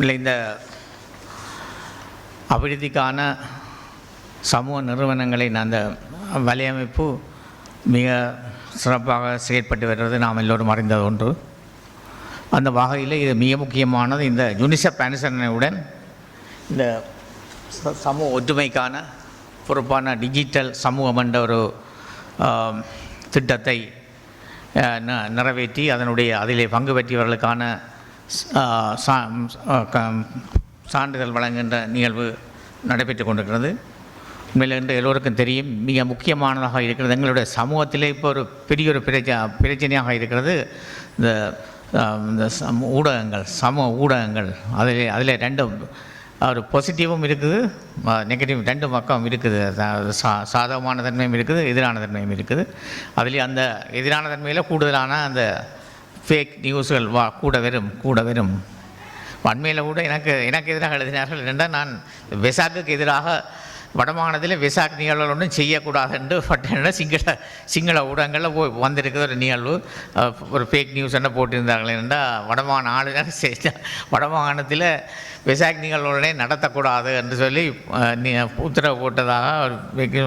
இல்லை இந்த அபிவிருத்திக்கான சமூக நிறுவனங்களின் அந்த வலையமைப்பு மிக சிறப்பாக செயற்பட்டு வருவது நாம் எல்லோரும் அறிந்தது ஒன்று. அந்த வகையில் இது மிக முக்கியமானது. இந்த யூனிசெஃப் அனுசரணையுடன் இந்த சமூக ஒற்றுமைக்கான பொறுப்பான டிஜிட்டல் சமூகம் என்ற ஒரு திட்டத்தை நிறைவேற்றி அதிலே பங்கு பெற்றவர்களுக்கான சான்றிதழ் வழங்குகின்ற நிகழ்வு நடைபெற்று கொண்டிருக்கிறது. உண்மையில் என்று எல்லோருக்கும் தெரியும், மிக முக்கியமானதாக இருக்கிறது. எங்களுடைய சமூகத்திலே இப்போ ஒரு பெரிய ஒரு பிரச்சனையாக இருக்கிறது இந்த ஊடகங்கள், சமூக ஊடகங்கள். அதில் ரெண்டு ஒரு பாசிட்டிவும் இருக்குது, நெகட்டிவ் ரெண்டு பக்கம் இருக்குது. சாதகமான தன்மையும் இருக்குது, எதிரான தன்மையும் இருக்குது. அதில் அந்த எதிரான தன்மையில் கூடுதலான அந்த ஃபேக் நியூஸ்கள் கூட வரும். அண்மையில் கூட எனக்கு எதிராக எழுதினார்கள். என்னென்றால், நான் வெசாக்குக்கு எதிராக வடமாகாணத்தில் வெசாக் நிகழ்வுகள் ஒன்றும் செய்யக்கூடாது என்று பட்ட சிங்கள ஊடகங்களில் வந்திருக்கிற ஒரு நிகழ்வு, ஒரு ஃபேக் நியூஸ் என்ன போட்டிருந்தார்கள் என்றால், வடமாகாண ஆளுநர் வடமாகாணத்தில் வெசாக் நிகழ்வுகளே நடத்தக்கூடாது என்று சொல்லி உத்தரவு போட்டதாக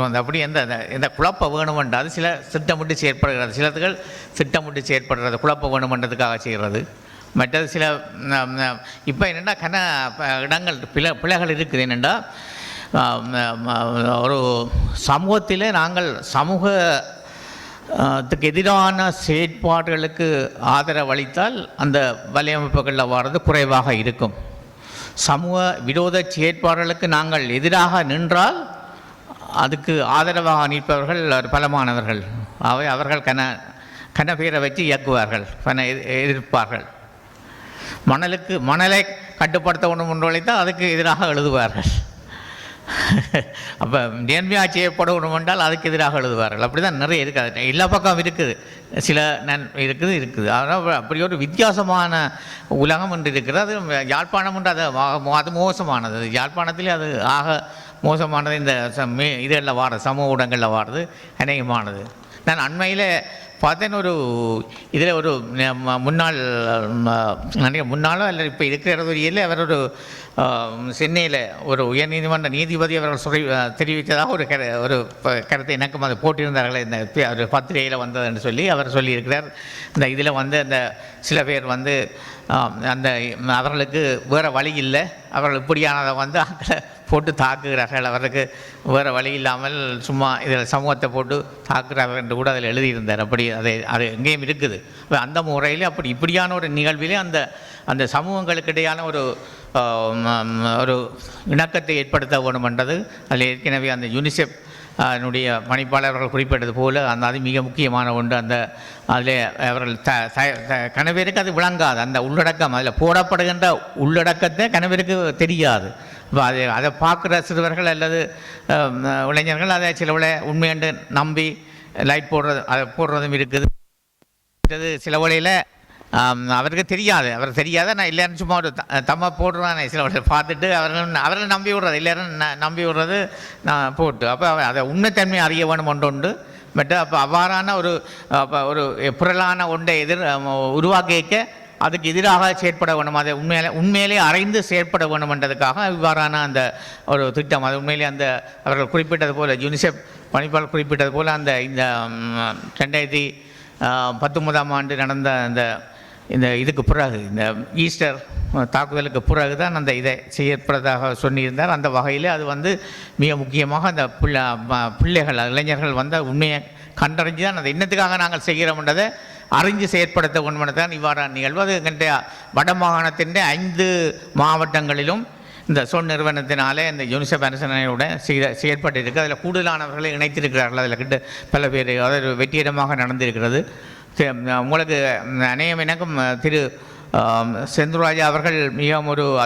வந்து. அப்படி எந்த குழப்பம் வேணுமென்றால் அது சில திட்டமிட்டு செயற்படுகிறது, சிலர்கள் திட்டமிட்டு செயற்படுறது, குழப்பம் வேணுமென்றதுக்காக செய்கிறது. மற்றது சில இப்போ என்னென்னா இடங்கள் பிழைகள் இருக்குது. என்னென்னா, ஒரு சமூகத்தில் நாங்கள் சமூகத்துக்கு எதிரான செயற்பாடுகளுக்கு ஆதரவு அளித்தால் அந்த வலையமைப்புகளில் வர்றது குறைவாக இருக்கும். சமூக விரோத செயற்பாடுகளுக்கு நாங்கள் எதிராக நின்றால் அதுக்கு ஆதரவாக நிற்பவர்கள் பலமானவர்கள். அவர்கள் கன பேரை வச்சு இயக்குவார்கள், எதிர்ப்பார்கள். மணலை கட்டுப்படுத்த ஒன்று உழைத்தால் அதுக்கு எதிராக எழுதுவார்கள். அப்போ நேர்மையாக செய்யப்படணும் என்றால் அதுக்கு எதிராக எழுதுவார்கள். அப்படி தான் நிறைய இருக்குது. எல்லா பக்கம் இருக்குது, சில இருக்குது. அதனால் அப்படி ஒரு வித்தியாசமான உலகம் என்று இருக்கிறது. அது யாழ்ப்பாணம் என்று அது மோசமானது. யாழ்ப்பாணத்திலே அது ஆக மோசமானது. இந்த இதெல்லாம் வாடுறது, சமூக ஊடகங்களில் வாடுறது அநேகமானது. நான் அண்மையில் பார்த்தேன், ஒரு இதில் ஒரு முன்னாளோ அல்லது இப்போ இருக்கிற ஒரு இதில் அவர் ஒரு சென்னையில் ஒரு உயர்நீதிமன்ற நீதிபதி அவர்கள் தெரிவித்ததாக ஒரு கருத்தை எனக்கும் அதை போட்டிருந்தார்கள். இந்த ஒரு பத்திரிகையில் வந்தது என்று சொல்லி அவர் சொல்லியிருக்கிறார். இந்த இதில் வந்து அந்த சில பேர் வந்து அந்த அவர்களுக்கு வேறு வழி இல்லை, அவர்கள் இப்படியானதை வந்து அங்கே போட்டு தாக்குகிறார்கள், அவருக்கு வேறு வழி இல்லாமல் சும்மா இதில் சமூகத்தை போட்டு தாக்குகிறார்கள் என்று கூட அதில் எழுதியிருந்தார். அப்படி அது எங்கேயும் இருக்குது. அந்த முறையில் இப்படியான ஒரு நிகழ்விலே அந்த சமூகங்களுக்கு இடையான ஒரு இணக்கத்தை ஏற்படுத்த வேண்டும் என்றது அதில் ஏற்கனவே அந்த யூனிசெஃப் என்னுடைய பணிப்பாளர்கள் குறிப்பிட்டது போல் அது மிக முக்கியமான ஒன்று. அதில் அவர்கள் கணவருக்கு அது விளங்காது, அந்த உள்ளடக்கம் அதில் போடப்படுகின்ற உள்ளடக்கத்தை கணவருக்கு தெரியாது. அதை பார்க்குற சிறுவர்கள் அல்லது இளைஞர்கள் அதை சில உண்மையென்று நம்பி லைட் போடுறதும் இருக்குது. சில வழியில் அவருக்கு தெரியாது, நான் இல்லைன்னு சும்மா ஒரு தம்மை போடுறானே சில வழியில் பார்த்துட்டு அவர்கள் நம்பி விடுறது, இல்லைன்னு நம்பி விடுறது நான் போட்டு. அப்போ அதை உண்மைத்தன்மை அறிய வேணும் ஒன்று. பட் அப்போ அவ்வாறான ஒரு புரளான ஒன்றை உருவாக்கிக்க அதுக்கு எதிராக செயற்பட வேணும், அதை உண்மையிலே அறிந்து செயற்பட வேண்டும் என்றதுக்காக இவ்வாறான அந்த ஒரு திட்டம். அது உண்மையிலே அவர்கள் குறிப்பிட்டது போல், யூனிசெஃப் பணிப்பாளர் குறிப்பிட்டது போல், இந்த 2019ஆம் ஆண்டு நடந்த இந்த இதுக்கு பிறகு, இந்த ஈஸ்டர் தாக்குதலுக்கு பிறகு தான் அந்த இதை செயற்படுறதாக சொல்லியிருந்தார். அந்த வகையில் அது வந்து மிக முக்கியமாக அந்த பிள்ளைகள், இளைஞர்கள் வந்து உண்மையை கண்டறிஞ்சு தான் அந்த இன்னத்துக்காக நாங்கள் செய்கிறோம்ன்றதை அறிஞ்சு செயற்படுத்த கொண்டுதான் இவ்வாறான நிகழ்வு. அது எங்களுடைய வடமாகாணத்தின் 5 மாவட்டங்களிலும் இந்த சொல் நிறுவனத்தினாலே இந்த யூனிசெஃப் அனுசரணையோட செயற்பட்டிருக்கு. அதில் கூடுதலானவர்களை இணைத்திருக்கிறார்கள். அதில் கிட்ட பல பேர் அதாவது வெற்றிகரமாக நடந்திருக்கிறது. உங்களுக்கு எனக்கும் திரு செந்துராஜா அவர்கள் மிகவும்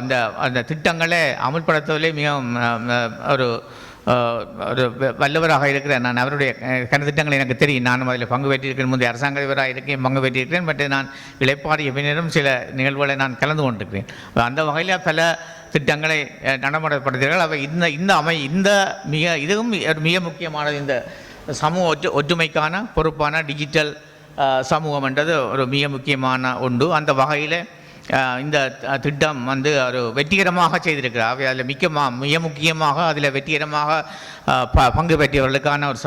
அந்த திட்டங்களை அமுல்படுத்துவதிலே மிகவும் ஒரு வல்லவராக இருக்கிறேன். நான் அவருடைய கனத்திட்டங்கள் எனக்கு தெரியும். நானும் அதில் பங்கு பெற்றிருக்கிறேன். முந்தைய அரசாங்க அதிபராக இருக்கேன், பங்கு பெற்றிருக்கிறேன். பட் நான் இளைப்பாறிய பின்னரும் சில நிகழ்வுகளை நான் கலந்து கொண்டிருக்கிறேன். அந்த வகையில் பல திட்டங்களை நடைமுறைப்படுத்துகிறார்கள். அவை இதுவும் மிக முக்கியமானது. இந்த சமூக ஒற்றுமைக்கான பொறுப்பான டிஜிட்டல் சமூகம் என்றது ஒரு மிக முக்கியமான ஒன்று. அந்த வகையில் இந்த திட்டம் வந்து ஒரு வெற்றிகரமாக செய்திருக்கிறார். அவை அதில் மிக முக்கியமாக அதில் வெற்றிகரமாக பங்கு பெற்றவர்களுக்கான ஒரு